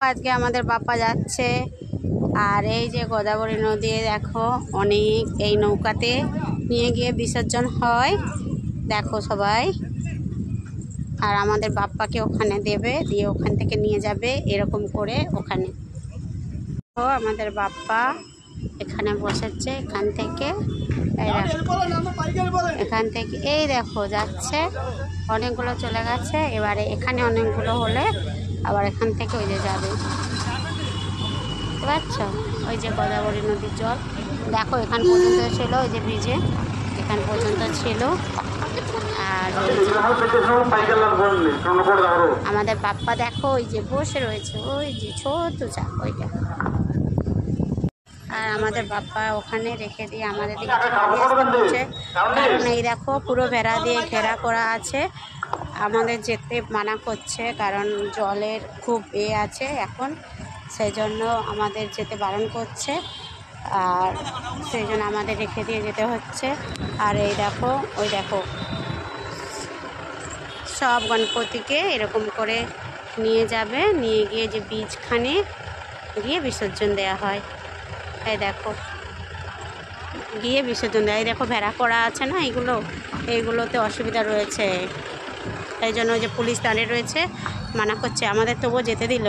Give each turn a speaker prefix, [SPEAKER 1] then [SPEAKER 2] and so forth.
[SPEAKER 1] আজকে আমাদের বাপ্পা যাচ্ছে। আর এই যে গোদাবরী নদী দেখো, অনেক এই নৌকাতে নিয়ে গিয়ে বিসর্জন হয় দেখো সবাই। আর আমাদের বাপ্পাকে ওখানে দেবে, দিয়ে ওখান থেকে নিয়ে যাবে এরকম করে ওখানে। তো আমাদের বাপ্পা এখানে বসেছে, এখান থেকে এই দেখো যাচ্ছে, অনেকগুলো চলে গেছে। এবারে এখানে অনেকগুলো হলে আবার এখান থেকে ওই যে যাবে, বুঝতে পারছো? ওই যে গোদাবরী নদীর জল দেখো এখান পর্যন্ত ছিল, ওই যে ব্রিজে এখান পর্যন্ত ছিল। আর আমাদের বাপ্পা দেখো ওই যে বসে রয়েছে, ওই যে ছোট চা ওইটা। আর আমাদের বাপ্পা ওখানে রেখে দিয়ে আমাদের দিকে আসছে, কারণ এই দেখো পুরো বেড়া দিয়ে ঘেরা করা আছে, আমাদের যেতে মানা করছে, কারণ জলের খুব আছে এখন, সেই জন্য আমাদের যেতে বারণ করছে। আর সেই জন্য আমাদের রেখে দিয়ে যেতে হচ্ছে। আর এই দেখো ওই দেখো সব গণপতিকে এরকম করে নিয়ে যাবে, নিয়ে গিয়ে যে বীজখানে গিয়ে বিসর্জন দেওয়া হয়। এই দেখো গিয়ে বিসর্জন দেয়। এই দেখো ভেড়া করা আছে না, এইগুলোতে অসুবিধা রয়েছে, এই জন্য যে পুলিশ দাঁড়িয়ে রয়েছে মানা করছে, আমাদের তবুও যেতে দিল।